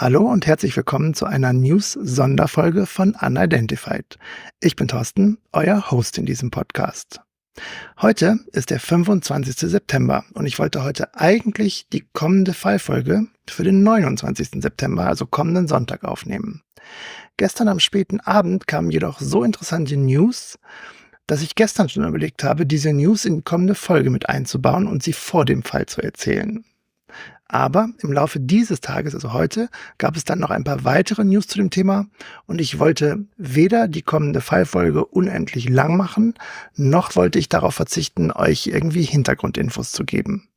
Hallo und herzlich willkommen zu einer News-Sonderfolge von Unidentified. Ich bin Thorsten, euer Host in diesem Podcast. Heute ist der 25. September und ich wollte heute eigentlich die kommende Fallfolge für den 29. September, also kommenden Sonntag, aufnehmen. Gestern am späten Abend kamen jedoch so interessante News, dass ich gestern schon überlegt habe, diese News in die kommende Folge mit einzubauen und sie vor dem Fall zu erzählen. Aber im Laufe dieses Tages, also heute, gab es dann noch ein paar weitere News zu dem Thema und ich wollte weder die kommende Fallfolge unendlich lang machen, noch wollte ich darauf verzichten, euch irgendwie Hintergrundinfos zu geben.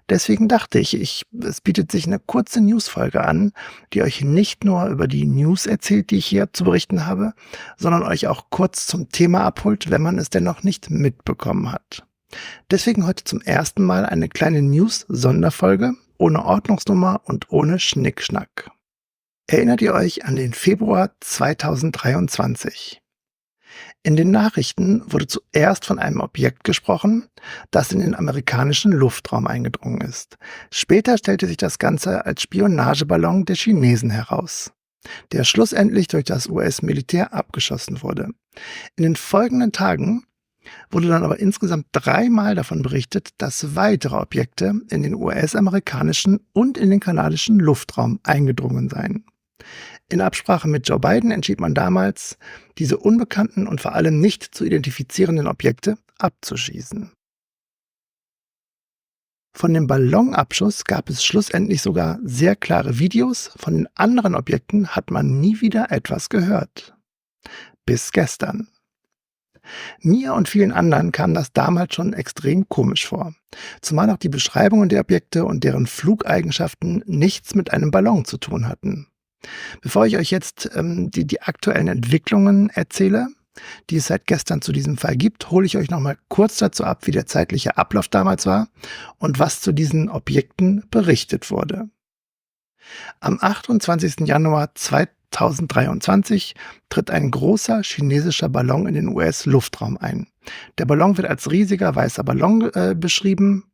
Deswegen dachte ich, es bietet sich eine kurze Newsfolge an, die euch nicht nur über die News erzählt, die ich hier zu berichten habe, sondern euch auch kurz zum Thema abholt, wenn man es denn noch nicht mitbekommen hat. Deswegen heute zum ersten Mal eine kleine News-Sonderfolge, ohne Ordnungsnummer und ohne Schnickschnack. Erinnert ihr euch an den Februar 2023? In den Nachrichten wurde zuerst von einem Objekt gesprochen, das in den amerikanischen Luftraum eingedrungen ist. Später stellte sich das Ganze als Spionageballon der Chinesen heraus, der schlussendlich durch das US-Militär abgeschossen wurde. In den folgenden Tagen wurde dann aber insgesamt 3-mal davon berichtet, dass weitere Objekte in den US-amerikanischen und in den kanadischen Luftraum eingedrungen seien. In Absprache mit Joe Biden entschied man damals, diese unbekannten und vor allem nicht zu identifizierenden Objekte abzuschießen. Von dem Ballonabschuss gab es schlussendlich sogar sehr klare Videos, von den anderen Objekten hat man nie wieder etwas gehört. Bis gestern. Mir und vielen anderen kam das damals schon extrem komisch vor, zumal auch die Beschreibungen der Objekte und deren Flugeigenschaften nichts mit einem Ballon zu tun hatten. Bevor ich euch jetzt die aktuellen Entwicklungen erzähle, die es seit gestern zu diesem Fall gibt, hole ich euch nochmal kurz dazu ab, wie der zeitliche Ablauf damals war und was zu diesen Objekten berichtet wurde. Am 28. Januar 2023 tritt ein großer chinesischer Ballon in den US-Luftraum ein. Der Ballon wird als riesiger weißer Ballon beschrieben,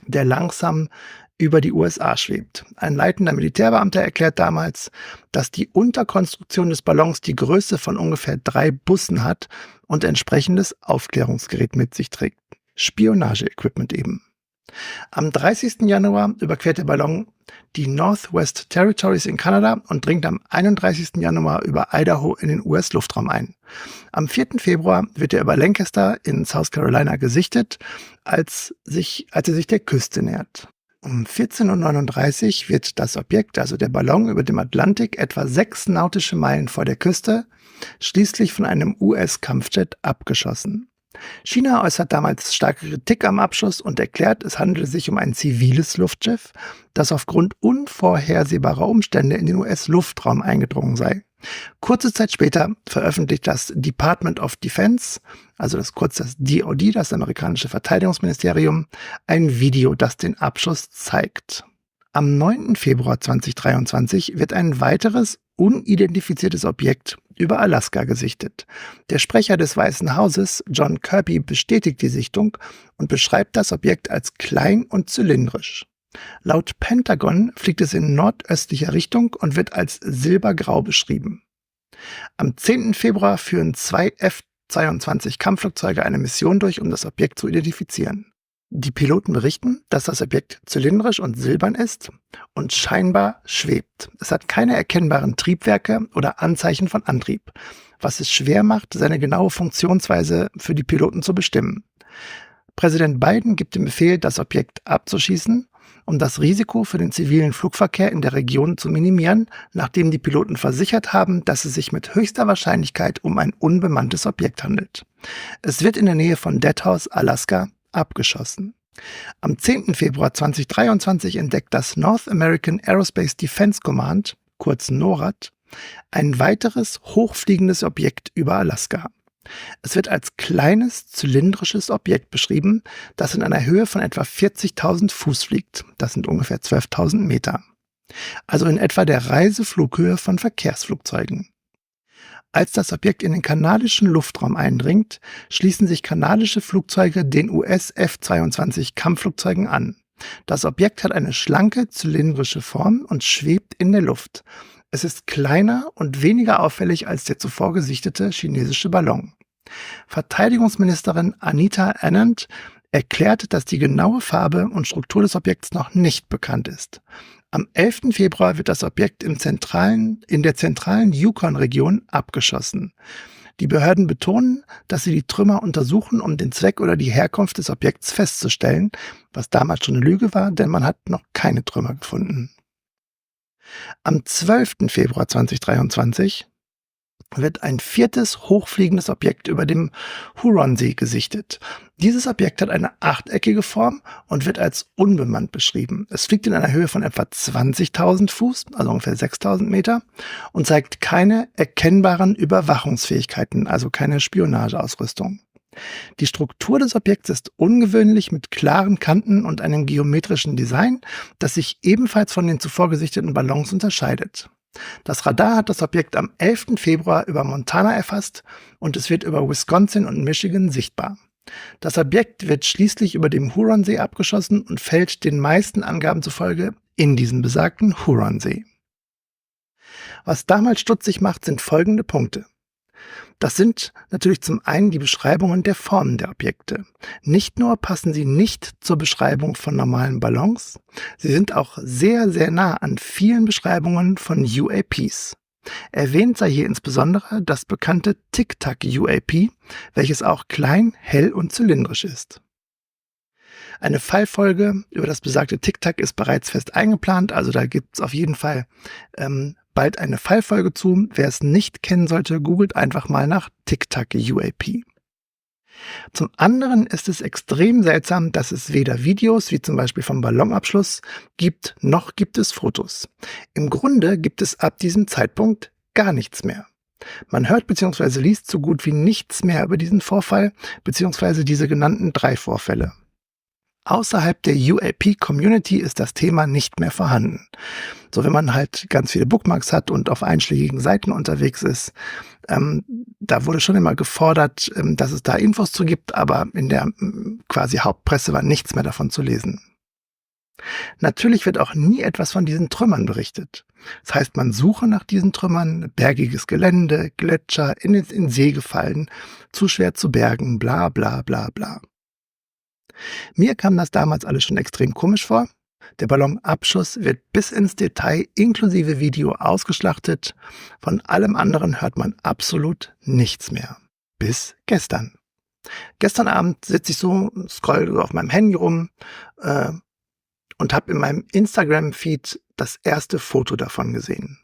der langsam über die USA schwebt. Ein leitender Militärbeamter erklärt damals, dass die Unterkonstruktion des Ballons die Größe von ungefähr 3 Bussen hat und entsprechendes Aufklärungsgerät mit sich trägt. Spionage-Equipment eben. Am 30. Januar überquert der Ballon die Northwest Territories in Kanada und dringt am 31. Januar über Idaho in den US-Luftraum ein. Am 4. Februar wird er über Lancaster in South Carolina gesichtet, als er sich der Küste nähert. Um 14:39 Uhr wird das Objekt, also der Ballon, über dem Atlantik etwa 6 nautische Meilen vor der Küste, schließlich von einem US-Kampfjet abgeschossen. China äußert damals starke Kritik am Abschuss und erklärt, es handele sich um ein ziviles Luftschiff, das aufgrund unvorhersehbarer Umstände in den US-Luftraum eingedrungen sei. Kurze Zeit später veröffentlicht das Department of Defense, also kurz das DoD, das amerikanische Verteidigungsministerium, ein Video, das den Abschuss zeigt. Am 9. Februar 2023 wird ein weiteres unidentifiziertes Objekt über Alaska gesichtet. Der Sprecher des Weißen Hauses, John Kirby, bestätigt die Sichtung und beschreibt das Objekt als klein und zylindrisch. Laut Pentagon fliegt es in nordöstlicher Richtung und wird als silbergrau beschrieben. Am 10. Februar führen 2 F-22 Kampfflugzeuge eine Mission durch, um das Objekt zu identifizieren. Die Piloten berichten, dass das Objekt zylindrisch und silbern ist und scheinbar schwebt. Es hat keine erkennbaren Triebwerke oder Anzeichen von Antrieb, was es schwer macht, seine genaue Funktionsweise für die Piloten zu bestimmen. Präsident Biden gibt den Befehl, das Objekt abzuschießen, um das Risiko für den zivilen Flugverkehr in der Region zu minimieren, nachdem die Piloten versichert haben, dass es sich mit höchster Wahrscheinlichkeit um ein unbemanntes Objekt handelt. Es wird in der Nähe von Deadhouse, Alaska, abgeschossen. Am 10. Februar 2023 entdeckt das North American Aerospace Defense Command, kurz NORAD, ein weiteres hochfliegendes Objekt über Alaska. Es wird als kleines, zylindrisches Objekt beschrieben, das in einer Höhe von etwa 40.000 Fuß fliegt. Das sind ungefähr 12.000 Meter. Also in etwa der Reiseflughöhe von Verkehrsflugzeugen. Als das Objekt in den kanadischen Luftraum eindringt, schließen sich kanadische Flugzeuge den US F-22 Kampfflugzeugen an. Das Objekt hat eine schlanke, zylindrische Form und schwebt in der Luft. Es ist kleiner und weniger auffällig als der zuvor gesichtete chinesische Ballon. Verteidigungsministerin Anita Anand erklärt, dass die genaue Farbe und Struktur des Objekts noch nicht bekannt ist. Am 11. Februar wird das Objekt in der zentralen Yukon-Region abgeschossen. Die Behörden betonen, dass sie die Trümmer untersuchen, um den Zweck oder die Herkunft des Objekts festzustellen, was damals schon eine Lüge war, denn man hat noch keine Trümmer gefunden. Am 12. Februar 2023 wird ein viertes hochfliegendes Objekt über dem Huronsee gesichtet. Dieses Objekt hat eine achteckige Form und wird als unbemannt beschrieben. Es fliegt in einer Höhe von etwa 20.000 Fuß, also ungefähr 6.000 Meter, und zeigt keine erkennbaren Überwachungsfähigkeiten, also keine Spionageausrüstung. Die Struktur des Objekts ist ungewöhnlich mit klaren Kanten und einem geometrischen Design, das sich ebenfalls von den zuvor gesichteten Ballons unterscheidet. Das Radar hat das Objekt am 11. Februar über Montana erfasst und es wird über Wisconsin und Michigan sichtbar. Das Objekt wird schließlich über dem Huronsee abgeschossen und fällt den meisten Angaben zufolge in diesen besagten Huronsee. Was damals stutzig macht, sind folgende Punkte. Das sind natürlich zum einen die Beschreibungen der Formen der Objekte. Nicht nur passen sie nicht zur Beschreibung von normalen Ballons, sie sind auch sehr, sehr nah an vielen Beschreibungen von UAPs. Erwähnt sei hier insbesondere das bekannte Tic-Tac UAP, welches auch klein, hell und zylindrisch ist. Eine Fallfolge über das besagte Tic-Tac ist bereits fest eingeplant, also da gibt es auf jeden Fall bald eine Fallfolge zu. Wer es nicht kennen sollte, googelt einfach mal nach Tic-Tac UAP. Zum anderen ist es extrem seltsam, dass es weder Videos, wie zum Beispiel vom Ballonabschluss, gibt, noch gibt es Fotos. Im Grunde gibt es ab diesem Zeitpunkt gar nichts mehr. Man hört bzw. liest so gut wie nichts mehr über diesen Vorfall bzw. diese genannten 3 Vorfälle. Außerhalb der UAP-Community ist das Thema nicht mehr vorhanden. So, wenn man halt ganz viele Bookmarks hat und auf einschlägigen Seiten unterwegs ist, da wurde schon immer gefordert, dass es da Infos zu gibt, aber in der quasi Hauptpresse war nichts mehr davon zu lesen. Natürlich wird auch nie etwas von diesen Trümmern berichtet. Das heißt, man suche nach diesen Trümmern, bergiges Gelände, Gletscher, in See gefallen, zu schwer zu bergen, bla bla bla bla. Mir kam das damals alles schon extrem komisch vor. Der Ballonabschuss wird bis ins Detail inklusive Video ausgeschlachtet. Von allem anderen hört man absolut nichts mehr. Bis gestern. Gestern Abend sitze ich so, scroll auf meinem Handy rum und habe in meinem Instagram-Feed das erste Foto davon gesehen.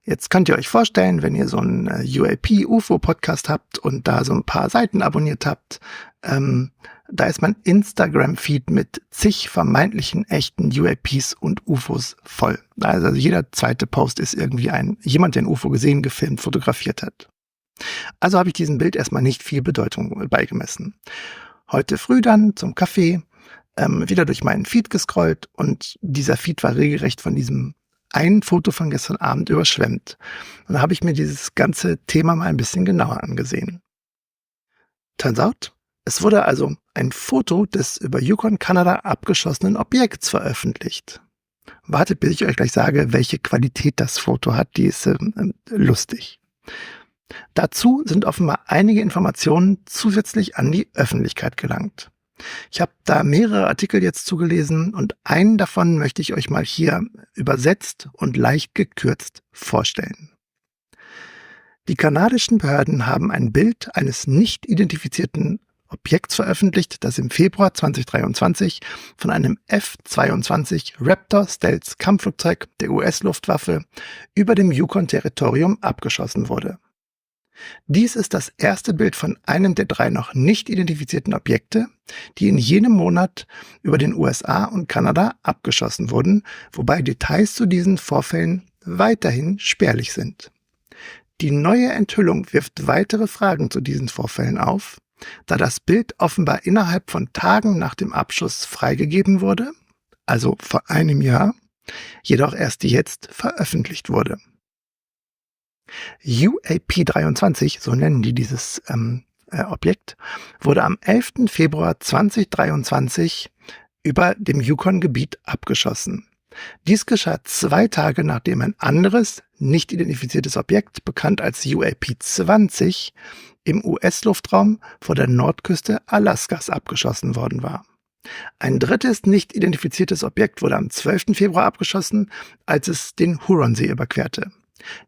Jetzt könnt ihr euch vorstellen, wenn ihr so einen UAP-UFO-Podcast habt und da so ein paar Seiten abonniert habt, da ist mein Instagram-Feed mit zig vermeintlichen echten UAPs und UFOs voll. Also jeder zweite Post ist irgendwie jemand, der ein UFO gesehen, gefilmt, fotografiert hat. Also habe ich diesem Bild erstmal nicht viel Bedeutung beigemessen. Heute früh dann zum Kaffee wieder durch meinen Feed gescrollt und dieser Feed war regelrecht von diesem einen Foto von gestern Abend überschwemmt. Und da habe ich mir dieses ganze Thema mal ein bisschen genauer angesehen. Turns out, es wurde also ein Foto des über Yukon, Kanada abgeschossenen Objekts veröffentlicht. Wartet, bis ich euch gleich sage, welche Qualität das Foto hat. Die ist lustig. Dazu sind offenbar einige Informationen zusätzlich an die Öffentlichkeit gelangt. Ich habe da mehrere Artikel jetzt zugelesen und einen davon möchte ich euch mal hier übersetzt und leicht gekürzt vorstellen. Die kanadischen Behörden haben ein Bild eines nicht identifizierten Objekts veröffentlicht, das im Februar 2023 von einem F-22 Raptor Stealth Kampfflugzeug der US-Luftwaffe über dem Yukon-Territorium abgeschossen wurde. Dies ist das erste Bild von einem der 3 noch nicht identifizierten Objekte, die in jenem Monat über den USA und Kanada abgeschossen wurden, wobei Details zu diesen Vorfällen weiterhin spärlich sind. Die neue Enthüllung wirft weitere Fragen zu diesen Vorfällen auf, da das Bild offenbar innerhalb von Tagen nach dem Abschuss freigegeben wurde, also vor einem Jahr, jedoch erst jetzt veröffentlicht wurde. UAP-23, so nennen die dieses Objekt, wurde am 11. Februar 2023 über dem Yukon-Gebiet abgeschossen. Dies geschah 2 Tage, nachdem ein anderes, nicht identifiziertes Objekt, bekannt als UAP-20, im US-Luftraum vor der Nordküste Alaskas abgeschossen worden war. Ein drittes, nicht identifiziertes Objekt wurde am 12. Februar abgeschossen, als es den Huronsee überquerte.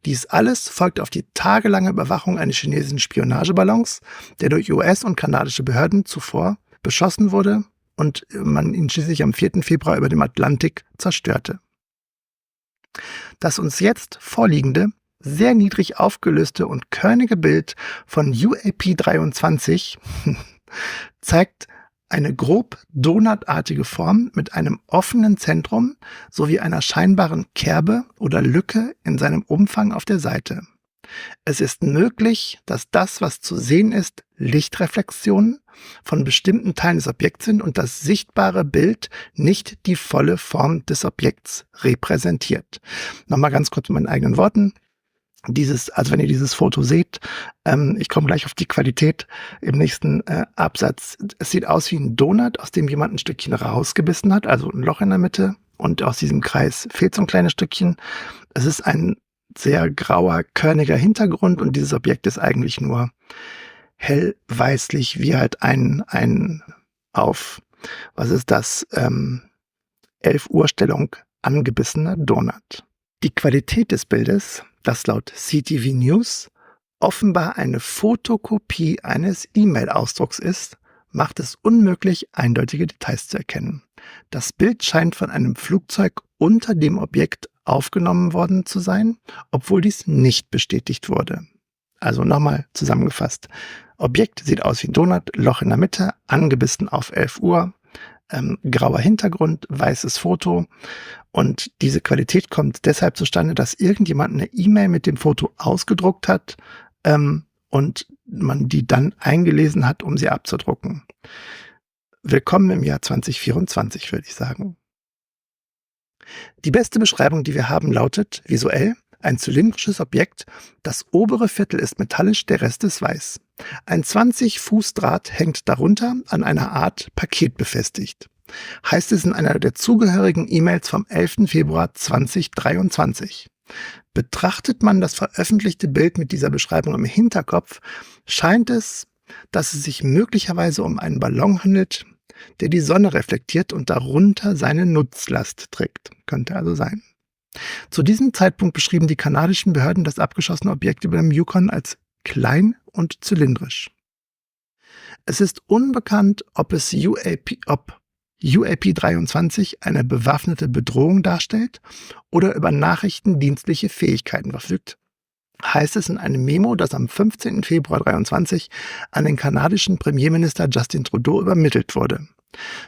Dies alles folgt auf die tagelange Überwachung eines chinesischen Spionageballons, der durch US- und kanadische Behörden zuvor beschossen wurde und man ihn schließlich am 4. Februar über dem Atlantik zerstörte. Das uns jetzt vorliegende, sehr niedrig aufgelöste und körnige Bild von UAP-23 zeigt eine grob donutartige Form mit einem offenen Zentrum sowie einer scheinbaren Kerbe oder Lücke in seinem Umfang auf der Seite. Es ist möglich, dass das, was zu sehen ist, Lichtreflexionen von bestimmten Teilen des Objekts sind und das sichtbare Bild nicht die volle Form des Objekts repräsentiert. Nochmal ganz kurz in meinen eigenen Worten. Also wenn ihr dieses Foto seht, ich komme gleich auf die Qualität im nächsten Absatz. Es sieht aus wie ein Donut, aus dem jemand ein Stückchen rausgebissen hat, also ein Loch in der Mitte, und aus diesem Kreis fehlt so ein kleines Stückchen. Es ist ein sehr grauer, körniger Hintergrund und dieses Objekt ist eigentlich nur hell weißlich, wie halt ein auf, was ist das, 11 Uhr Stellung angebissener Donut. Die Qualität des Bildes, das laut CTV News offenbar eine Fotokopie eines E-Mail-Ausdrucks ist, macht es unmöglich, eindeutige Details zu erkennen. Das Bild scheint von einem Flugzeug unter dem Objekt aufgenommen worden zu sein, obwohl dies nicht bestätigt wurde. Also nochmal zusammengefasst. Objekt sieht aus wie ein Donut, Loch in der Mitte, angebissen auf 11 Uhr, grauer Hintergrund, weißes Foto, und diese Qualität kommt deshalb zustande, dass irgendjemand eine E-Mail mit dem Foto ausgedruckt hat und man die dann eingelesen hat, um sie abzudrucken. Willkommen im Jahr 2024, würde ich sagen. Die beste Beschreibung, die wir haben, lautet visuell: ein zylindrisches Objekt, das obere Viertel ist metallisch, der Rest ist weiß. Ein 20-Fuß-Draht hängt darunter an einer Art Paket befestigt. Heißt es in einer der zugehörigen E-Mails vom 11. Februar 2023. Betrachtet man das veröffentlichte Bild mit dieser Beschreibung im Hinterkopf, scheint es, dass es sich möglicherweise um einen Ballon handelt, der die Sonne reflektiert und darunter seine Nutzlast trägt. Könnte also sein. Zu diesem Zeitpunkt beschrieben die kanadischen Behörden das abgeschossene Objekt über dem Yukon als klein und zylindrisch. Es ist unbekannt, ob UAP-23 eine bewaffnete Bedrohung darstellt oder über nachrichtendienstliche Fähigkeiten verfügt, heißt es in einem Memo, das am 15. Februar 2023 an den kanadischen Premierminister Justin Trudeau übermittelt wurde.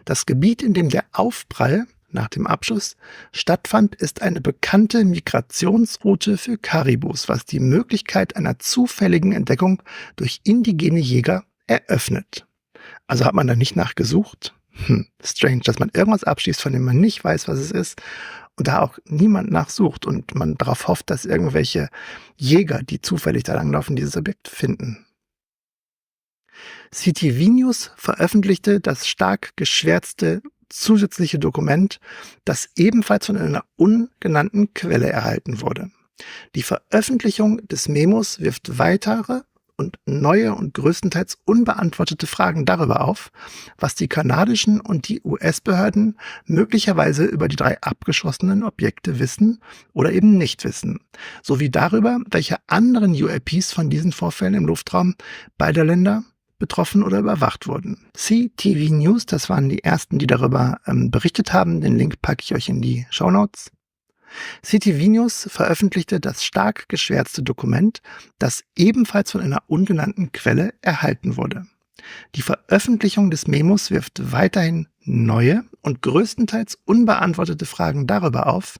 Das Gebiet, in dem der Aufprall nach dem Abschuss stattfand, ist eine bekannte Migrationsroute für Karibus, was die Möglichkeit einer zufälligen Entdeckung durch indigene Jäger eröffnet. Also hat man da nicht nachgesucht? Strange, dass man irgendwas abschießt, von dem man nicht weiß, was es ist, und da auch niemand nachsucht und man darauf hofft, dass irgendwelche Jäger, die zufällig da langlaufen, dieses Objekt finden. CTV News veröffentlichte das stark geschwärzte zusätzliche Dokument, das ebenfalls von einer ungenannten Quelle erhalten wurde. Die Veröffentlichung des Memos wirft weitere und neue und größtenteils unbeantwortete Fragen darüber auf, was die kanadischen und die US-Behörden möglicherweise über die 3 abgeschossenen Objekte wissen oder eben nicht wissen, sowie darüber, welche anderen UAPs von diesen Vorfällen im Luftraum beider Länder betroffen oder überwacht wurden. CTV News, das waren die ersten, die darüber berichtet haben. Den Link packe ich euch in die Shownotes. CTV News veröffentlichte das stark geschwärzte Dokument, das ebenfalls von einer ungenannten Quelle erhalten wurde. Die Veröffentlichung des Memos wirft weiterhin neue und größtenteils unbeantwortete Fragen darüber auf,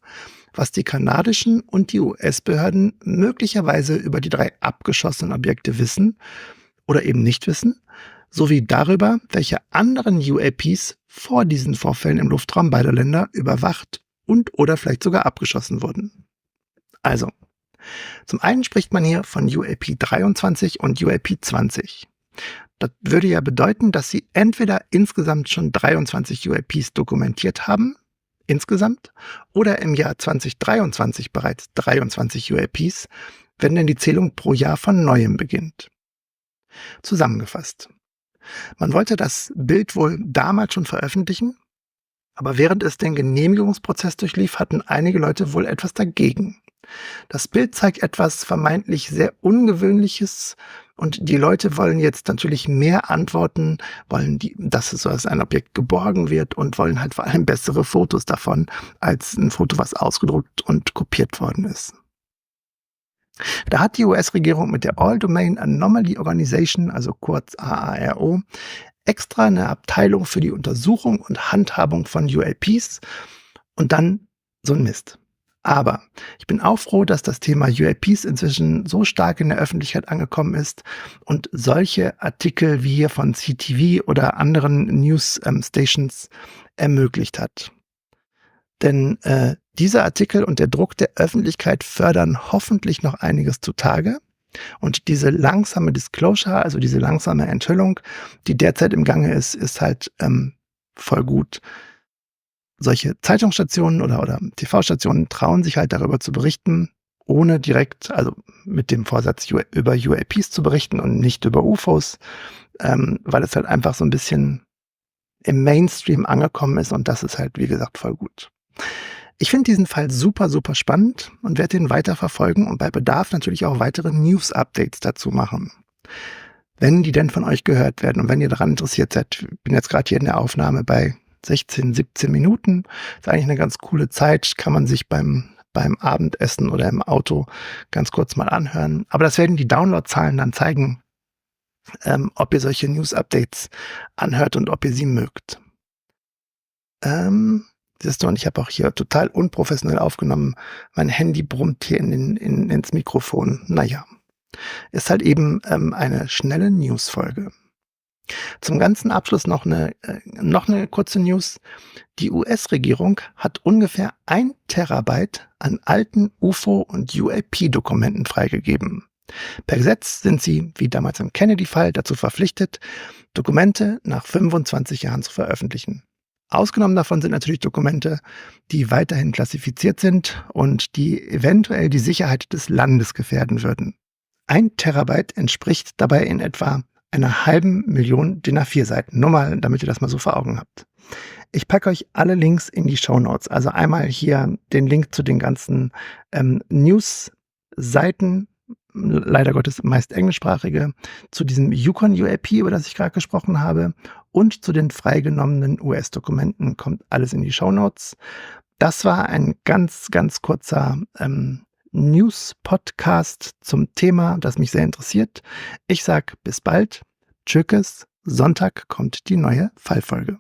was die kanadischen und die US-Behörden möglicherweise über die 3 abgeschossenen Objekte wissen oder eben nicht wissen, sowie darüber, welche anderen UAPs vor diesen Vorfällen im Luftraum beider Länder überwacht und oder vielleicht sogar abgeschossen wurden. Also, zum einen spricht man hier von UAP 23 und UAP 20. Das würde ja bedeuten, dass sie entweder insgesamt schon 23 UAPs dokumentiert haben, insgesamt, oder im Jahr 2023 bereits 23 UAPs, wenn denn die Zählung pro Jahr von neuem beginnt. Zusammengefasst. Man wollte das Bild wohl damals schon veröffentlichen, aber während es den Genehmigungsprozess durchlief, hatten einige Leute wohl etwas dagegen. Das Bild zeigt etwas vermeintlich sehr Ungewöhnliches und die Leute wollen jetzt natürlich mehr Antworten, dass es so als ein Objekt geborgen wird und wollen halt vor allem bessere Fotos davon als ein Foto, was ausgedruckt und kopiert worden ist. Da hat die US-Regierung mit der All-Domain Anomaly Organization, also kurz AARO, extra eine Abteilung für die Untersuchung und Handhabung von UAPs und dann so ein Mist. Aber ich bin auch froh, dass das Thema UAPs inzwischen so stark in der Öffentlichkeit angekommen ist und solche Artikel wie hier von CTV oder anderen News Stations ermöglicht hat. Denn diese Artikel und der Druck der Öffentlichkeit fördern hoffentlich noch einiges zutage. Und diese langsame Disclosure, also diese langsame Enthüllung, die derzeit im Gange ist, ist halt voll gut. Solche Zeitungsstationen oder TV-Stationen trauen sich halt darüber zu berichten, ohne direkt, also mit dem Vorsatz, über UAPs zu berichten und nicht über UFOs, weil es halt einfach so ein bisschen im Mainstream angekommen ist und das ist halt, wie gesagt, voll gut. Ich finde diesen Fall super, super spannend und werde den weiter verfolgen und bei Bedarf natürlich auch weitere News-Updates dazu machen. Wenn die denn von euch gehört werden und wenn ihr daran interessiert seid, ich bin jetzt gerade hier in der Aufnahme bei 16, 17 Minuten, ist eigentlich eine ganz coole Zeit, kann man sich beim Abendessen oder im Auto ganz kurz mal anhören. Aber das werden die Downloadzahlen dann zeigen, ob ihr solche News-Updates anhört und ob ihr sie mögt. Siehst du, und ich habe auch hier total unprofessionell aufgenommen. Mein Handy brummt hier ins Mikrofon. Naja, ist halt eben eine schnelle News-Folge. Zum ganzen Abschluss noch eine kurze News. Die US-Regierung hat ungefähr 1 Terabyte an alten UFO- und UAP-Dokumenten freigegeben. Per Gesetz sind sie, wie damals im Kennedy-Fall, dazu verpflichtet, Dokumente nach 25 Jahren zu veröffentlichen. Ausgenommen davon sind natürlich Dokumente, die weiterhin klassifiziert sind und die eventuell die Sicherheit des Landes gefährden würden. 1 Terabyte entspricht dabei in etwa einer halben Million DIN A4-Seiten. Nur mal, damit ihr das mal so vor Augen habt. Ich packe euch alle Links in die Shownotes. Also einmal hier den Link zu den ganzen News-Seiten, leider Gottes meist englischsprachige, zu diesem Yukon UAP, über das ich gerade gesprochen habe, und zu den freigenommenen US-Dokumenten kommt alles in die Shownotes. Das war ein ganz, ganz kurzer News-Podcast zum Thema, das mich sehr interessiert. Ich sag bis bald. Tschüss. Sonntag kommt die neue Fallfolge.